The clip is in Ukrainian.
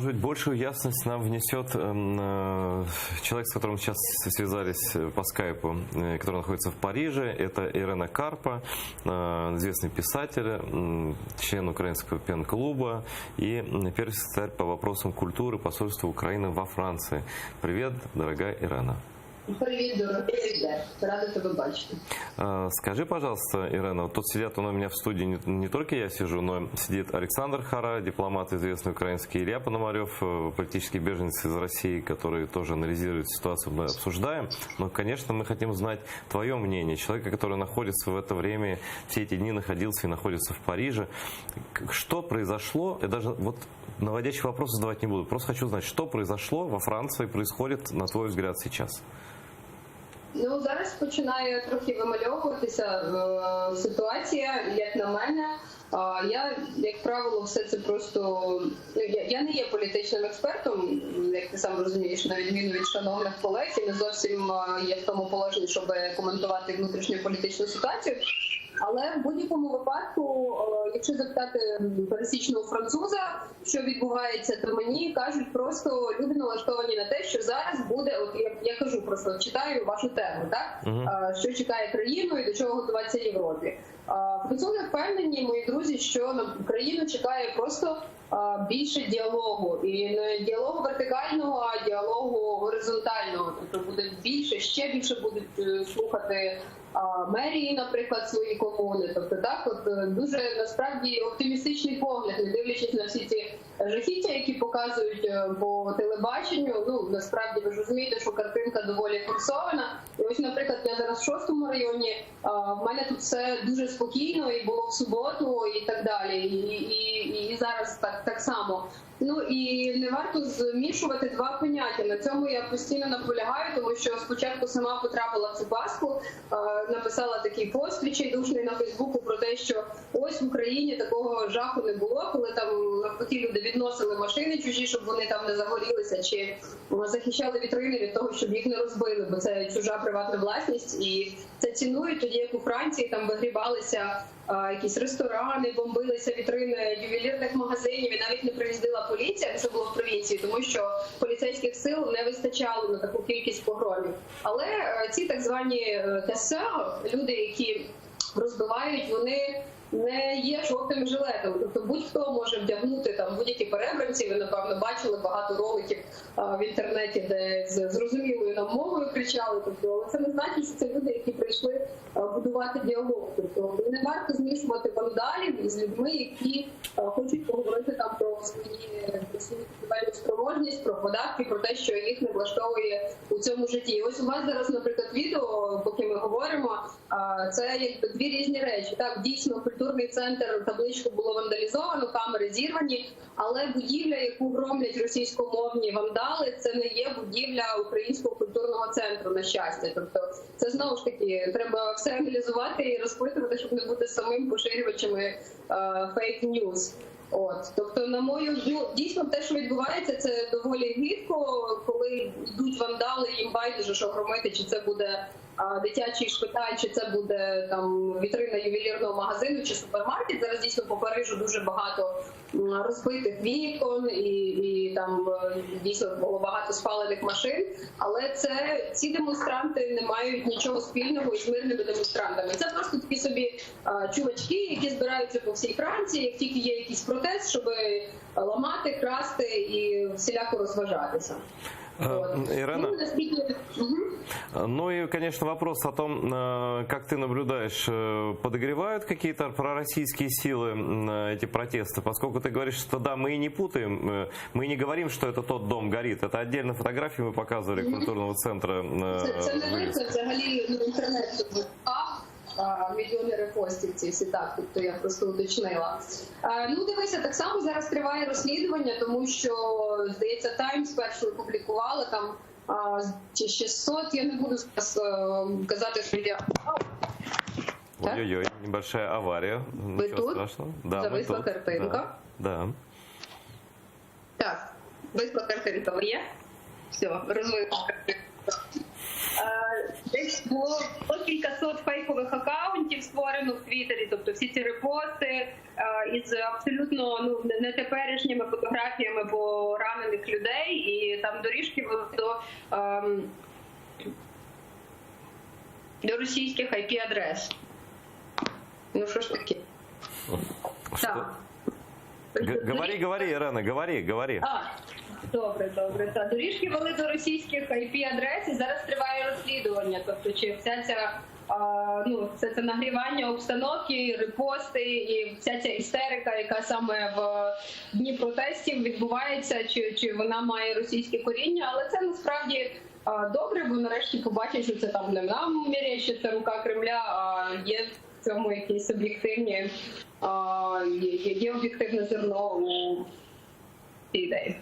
может быть, большую ясность нам внесет человек, с которым сейчас связались по скайпу, который находится в Париже. Это Ирена Карпа, известный писатель, член Украинского пен-клуба и первый секретарь по вопросам культуры посольства Украины во Франции. Привет, дорогая Ирена. Привет, дорогой. Рада тебя бачити. Скажи, пожалуйста, Ирена, вот тут сидят у меня в студии, не только я сижу, но сидит Александр Хара, дипломат известный украинский, Илья Пономарев, политический беженец из России, который тоже анализирует ситуацию, мы обсуждаем. Но, конечно, мы хотим знать твое мнение, человека, который находится в это время, все эти дни находился и находится в Париже. Что произошло? Я даже вот наводящий вопрос задавать не буду, просто хочу знать, что произошло во Франции, происходит, на твой взгляд, сейчас? Ну, зараз починає трохи вимальовуватися ситуація, як на мене. Я, як правило, все це просто... Я не є політичним експертом, як ти сам розумієш, на відміну від шановних колег, і не зовсім є в тому положенні, щоб коментувати внутрішню політичну ситуацію. Але в будь-якому випадку, якщо запитати пересічного француза, що відбувається, то мені кажуть, просто люди налаштовані на те, що зараз буде, от я кажу, просто читаю вашу тему, так? Що чекає країну і до чого готуватися Європі. Французи впевнені, мої друзі, що на Україну чекає просто більше діалогу. І не діалогу вертикального, а діалогу горизонтального. Тобто буде більше, ще більше будуть слухати мерії, наприклад, свої комуни. Тобто так, от дуже насправді оптимістичний погляд, не дивлячись на всі ці жахіття, які показують по телебаченню. Ну, насправді ви ж розумієте, що картинка доволі форсована. І ось, наприклад, я зараз в 6-му районі, в мене тут все дуже спокійно, і було в суботу, і так далі. І зараз так само. Ну і не варто змішувати два поняття. На цьому я постійно наполягаю, тому що спочатку сама потрапила в цю пастку, написала такий пост відчайдушний на Фейсбуку про те, що ось в Україні такого жаху не було, коли там навпаки люди відносили машини чужі, щоб вони там не загорілися, чи захищали вітрини від того, щоб їх не розбили, бо це чужа приватна власність, і це цінують, тоді як у Франції там вигрібалися якісь ресторани, бомбилися вітрини ювелірних магазинів, і навіть не приїздила поліція, це було в провінції, тому що поліцейських сил не вистачало на таку кількість погромів. Але ці так звані ТСА, люди, які розбивають, вони не є жовтим жилетом. Тобто будь-хто може вдягнути там будь-які перебранці. Ви, напевно, бачили багато роликів в інтернеті, де з зрозумілою нам мовою кричали. Тобто, але це не значить, що це люди, які прийшли будувати діалог. Тобто не варто змішувати вандалів із людьми, які хочуть поговорити там про свою купівельну спроможність, про податки, про те, що їх не влаштовує у цьому житті. І ось у вас зараз, наприклад, відео, поки ми говоримо, це якби дві різні речі. Так, дійсно, культурний центр, табличку було вандалізовано, камери зірвані, але будівля, яку громлять російськомовні вандали, це не є будівля Українського культурного центру, на щастя. Тобто це знову ж таки, треба все аналізувати і розпитувати, щоб не бути самим поширювачами фейк-ньюс. Тобто, на мою, дійсно, те, що відбувається, це доволі гидко, коли йдуть вандали, їм байдуже, що громити, чи це буде дитячий шпиталь, чи це буде там вітрина ювелірного магазину, чи супермаркет. Зараз дійсно по Парижу дуже багато розбитих вікон і там дійсно було багато спалених машин. Але ці демонстранти не мають нічого спільного із мирними демонстрантами. Це просто такі собі чувачки, які збираються по всій Франції, як тільки є якийсь протест, щоб ламати, красти і всіляко розважатися. Ирена, ну и, конечно, вопрос о том, как ты наблюдаешь, подогревают какие-то пророссийские силы эти протесты, поскольку ты говоришь, что да, мы и не путаем, мы не говорим, что это тот дом горит, это отдельно фотографии мы показывали культурного центра. Це взагалі інтернет. Мільйони репостів ці всі, так, тобто я просто уточнила. Ну, дивися, так само зараз триває розслідування, тому що, здається, Таймс першу опублікувала там чи 600, я не буду зараз казати, що я... Ой-ой-ой, небольшая авария. Ви тут? Страшного. Да, зависла картинка. Да. Так, висла картинка є? Все, розвисла картинка. Десь було кількасот фейкових акаунтів створено в Твіттері, тобто всі ці репости із абсолютно нетеперішніми фотографіями поранених людей, і там доріжки вели до російських IP-адрес. Ну що ж таке? Так. Говори, Ірина, говори. Добре. Так, доріжки вели до російських IP-адрес, і зараз триває розслідування. Тобто, чи вся ця все це нагрівання обстановки, репости і вся ця істерика, яка саме в дні протестів відбувається, чи вона має російське коріння, але це насправді добре, бо нарешті побачать, що це там не нам міряє, що це рука Кремля, а є в цьому якісь об'єктивні, є об'єктивне зерно у цій ідеї.